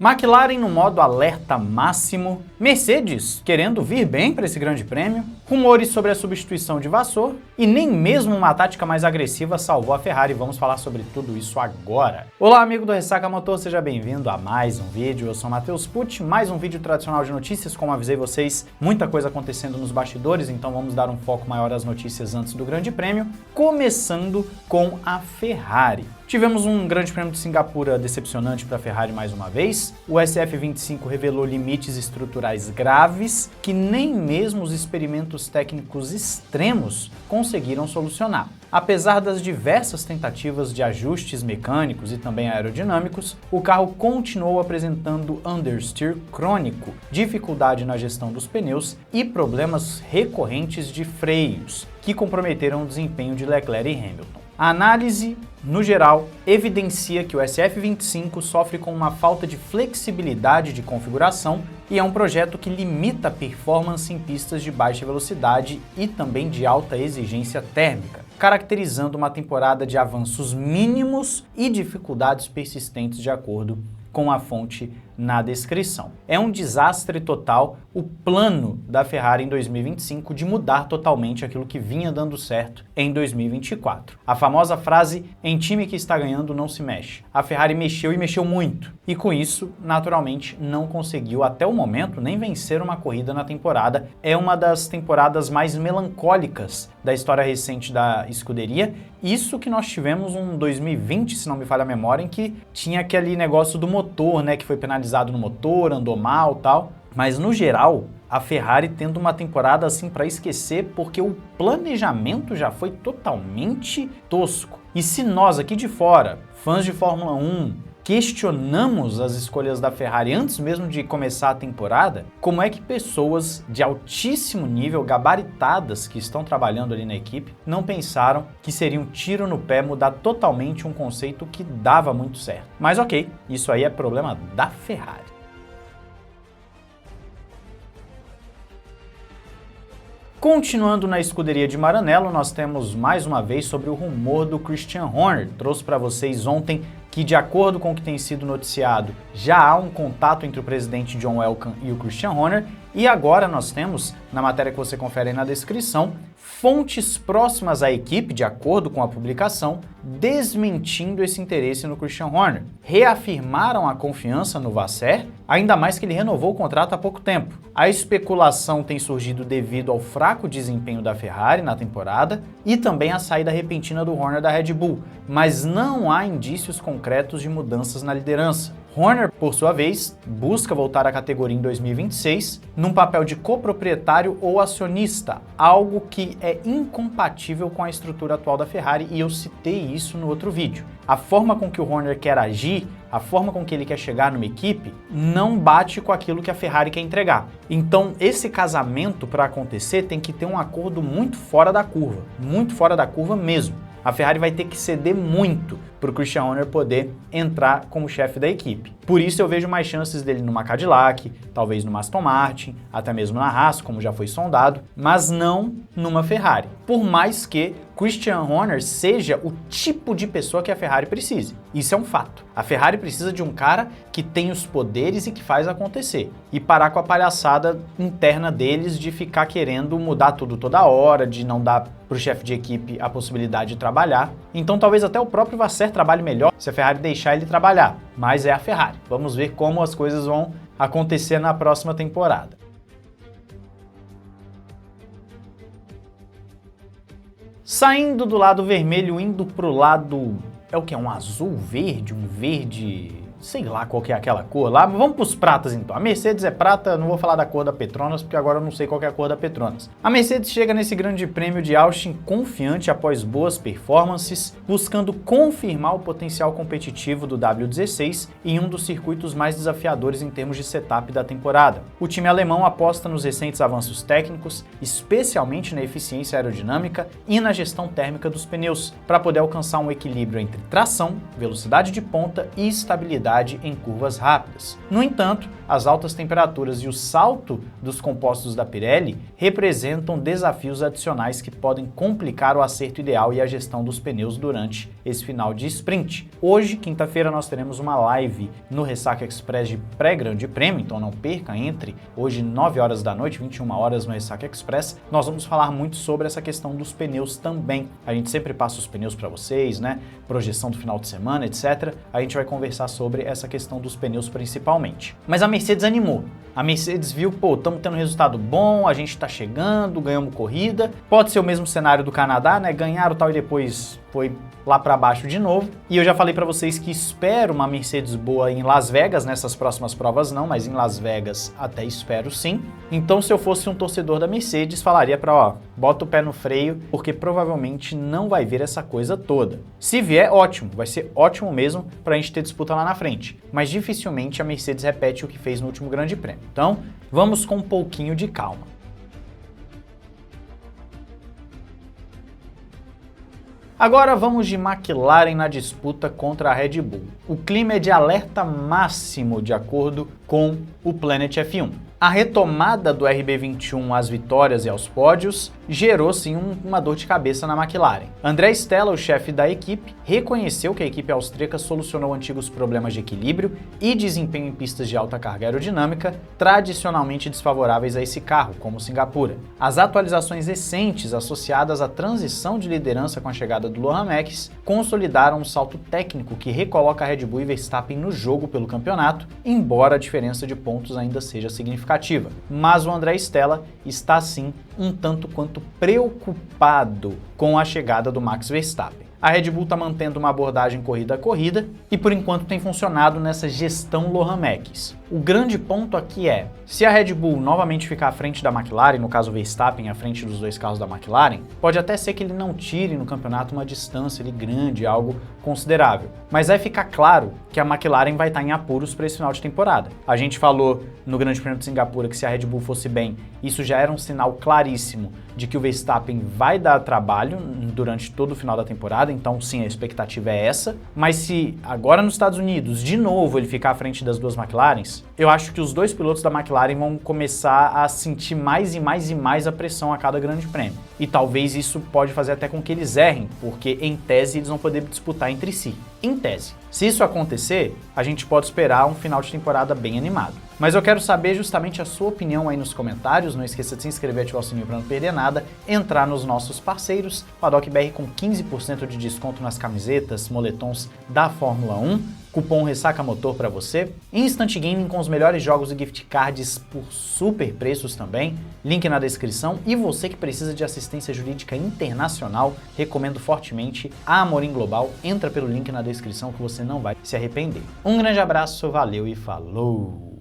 McLaren no modo alerta máximo, Mercedes querendo vir bem para esse grande prêmio, rumores sobre a substituição de Vasseur e nem mesmo uma tática mais agressiva salvou a Ferrari. Vamos falar sobre tudo isso agora. Olá amigo do Ressaca Motor, seja bem-vindo a mais um vídeo. Eu sou Matheus Pucci, mais um vídeo tradicional de notícias. Como avisei vocês, muita coisa acontecendo nos bastidores, então vamos dar um foco maior às notícias antes do grande prêmio, começando com a Ferrari. Tivemos um grande prêmio de Singapura decepcionante para a Ferrari mais uma vez. O SF25 revelou limites estruturais graves que nem mesmo os experimentos técnicos extremos conseguiram solucionar. Apesar das diversas tentativas de ajustes mecânicos e também aerodinâmicos, o carro continuou apresentando understeer crônico, dificuldade na gestão dos pneus e problemas recorrentes de freios, que comprometeram o desempenho de Leclerc e Hamilton. A análise, no geral, evidencia que o SF25 sofre com uma falta de flexibilidade de configuração e é um projeto que limita a performance em pistas de baixa velocidade e também de alta exigência térmica, caracterizando uma temporada de avanços mínimos e dificuldades persistentes de acordo com a fonte na descrição. É um desastre total o plano da Ferrari em 2025 de mudar totalmente aquilo que vinha dando certo em 2024. A famosa frase, em time que está ganhando não se mexe. A Ferrari mexeu e mexeu muito, e com isso, naturalmente, não conseguiu até o momento nem vencer uma corrida na temporada. É uma das temporadas mais melancólicas da história recente da escuderia. Isso que nós tivemos um 2020, se não me falha a memória, em que tinha aquele negócio do motor, né, que foi penalizado no motor, andou mal, tal. Mas no geral, a Ferrari tendo uma temporada assim para esquecer, porque o planejamento já foi totalmente tosco. E se nós aqui de fora, fãs de Fórmula 1, questionamos as escolhas da Ferrari antes mesmo de começar a temporada, como é que pessoas de altíssimo nível, gabaritadas, que estão trabalhando ali na equipe, não pensaram que seria um tiro no pé mudar totalmente um conceito que dava muito certo? Mas ok, isso aí é problema da Ferrari. Continuando na escuderia de Maranello, nós temos mais uma vez sobre o rumor do Christian Horner. Trouxe para vocês ontem que, de acordo com o que tem sido noticiado, já há um contato entre o presidente John Elkann e o Christian Horner, e agora nós temos, na matéria que você confere aí na descrição, fontes próximas à equipe, de acordo com a publicação, desmentindo esse interesse no Christian Horner. Reafirmaram a confiança no Vasseur, ainda mais que ele renovou o contrato há pouco tempo. A especulação tem surgido devido ao fraco desempenho da Ferrari na temporada e também a saída repentina do Horner da Red Bull, mas não há indícios concretos de mudanças na liderança. Horner, por sua vez, busca voltar à categoria em 2026 num papel de coproprietário ou acionista, algo que é incompatível com a estrutura atual da Ferrari, e eu citei isso no outro vídeo. A forma com que o Horner quer agir, a forma com que ele quer chegar numa equipe, não bate com aquilo que a Ferrari quer entregar. Então, esse casamento, para acontecer, tem que ter um acordo muito fora da curva mesmo. A Ferrari vai ter que ceder muito para o Christian Horner poder entrar como chefe da equipe. Por isso eu vejo mais chances dele numa Cadillac, talvez numa Aston Martin, até mesmo na Haas, como já foi sondado, mas não numa Ferrari. Por mais que Christian Horner seja o tipo de pessoa que a Ferrari precise. Isso é um fato. A Ferrari precisa de um cara que tem os poderes e que faz acontecer. E parar com a palhaçada interna deles de ficar querendo mudar tudo toda hora, de não dar para o chefe de equipe a possibilidade de trabalhar. Então talvez até o próprio Vasseur trabalhe melhor se a Ferrari deixar ele trabalhar. Mas é a Ferrari. Vamos ver como as coisas vão acontecer na próxima temporada. Saindo do lado vermelho, indo pro lado... é o que? Um azul verde? Um verde... sei lá qual que é aquela cor lá, mas vamos pros pratas então. A Mercedes é prata, não vou falar da cor da Petronas, porque agora eu não sei qual que é a cor da Petronas. A Mercedes chega nesse grande prêmio de Austin confiante após boas performances, buscando confirmar o potencial competitivo do W16 em um dos circuitos mais desafiadores em termos de setup da temporada. O time alemão aposta nos recentes avanços técnicos, especialmente na eficiência aerodinâmica e na gestão térmica dos pneus, para poder alcançar um equilíbrio entre tração, velocidade de ponta e estabilidade velocidade em curvas rápidas. No entanto, as altas temperaturas e o salto dos compostos da Pirelli representam desafios adicionais que podem complicar o acerto ideal e a gestão dos pneus durante esse final de sprint. Hoje, quinta-feira, nós teremos uma live no Ressaca Express de pré-grande prêmio, então não perca, entre hoje 9 horas da noite, 21 horas no Ressaca Express. Nós vamos falar muito sobre essa questão dos pneus também. A gente sempre passa os pneus para vocês, né? Projeção do final de semana, etc. A gente vai conversar sobre essa questão dos pneus principalmente. Mas a Mercedes animou. A Mercedes viu, pô, estamos tendo resultado bom, a gente está chegando, ganhamos corrida. Pode ser o mesmo cenário do Canadá, né? Ganharam tal e depois foi lá para baixo de novo. E eu já falei para vocês que espero uma Mercedes boa em Las Vegas, nessas próximas provas não, mas em Las Vegas até espero sim. Então se eu fosse um torcedor da Mercedes, falaria para, ó, bota o pé no freio, porque provavelmente não vai vir essa coisa toda. Se vier, ótimo, vai ser ótimo mesmo para a gente ter disputa lá na frente. Mas dificilmente a Mercedes repete o que fez no último Grande Prêmio. Então, vamos com um pouquinho de calma. Agora vamos de McLaren na disputa contra a Red Bull. O clima é de alerta máximo de acordo com o Planet F1. A retomada do RB21 às vitórias e aos pódios gerou sim uma dor de cabeça na McLaren. André Stella, o chefe da equipe, reconheceu que a equipe austríaca solucionou antigos problemas de equilíbrio e desempenho em pistas de alta carga aerodinâmica tradicionalmente desfavoráveis a esse carro, como Singapura. As atualizações recentes associadas à transição de liderança com a chegada do Lohan Max consolidaram um salto técnico que recoloca a Red Bull e Verstappen no jogo pelo campeonato, embora a diferença de pontos ainda seja significativa. Mas o André Stella está sim um tanto quanto preocupado com a chegada do Max Verstappen. A Red Bull está mantendo uma abordagem corrida a corrida e por enquanto tem funcionado nessa gestão Lohan Max. O grande ponto aqui é, se a Red Bull novamente ficar à frente da McLaren, no caso Verstappen à frente dos dois carros da McLaren, pode até ser que ele não tire no campeonato uma distância ali grande, algo considerável. Mas vai ficar claro que a McLaren vai estar em apuros para esse final de temporada. A gente falou no Grande Prêmio de Singapura que se a Red Bull fosse bem, isso já era um sinal claríssimo de que o Verstappen vai dar trabalho durante todo o final da temporada, então sim, a expectativa é essa. Mas se agora nos Estados Unidos, de novo, ele ficar à frente das duas McLarens, eu acho que os dois pilotos da McLaren vão começar a sentir mais e mais e mais a pressão a cada Grande Prêmio. E talvez isso pode fazer até com que eles errem, porque em tese eles vão poder disputar entre si. Em tese. Se isso acontecer, a gente pode esperar um final de temporada bem animado. Mas eu quero saber justamente a sua opinião aí nos comentários. Não esqueça de se inscrever e ativar o sininho para não perder nada. Entrar nos nossos parceiros, Paddock BR com 15% de desconto nas camisetas, moletons da Fórmula 1. Cupom Ressaca Motor para você. Instant Gaming com os melhores jogos e gift cards por super preços também. Link na descrição. E você que precisa de assistência jurídica internacional, recomendo fortemente a Amorim Global. Entra pelo link na descrição que você não vai se arrepender. Um grande abraço, valeu e falou!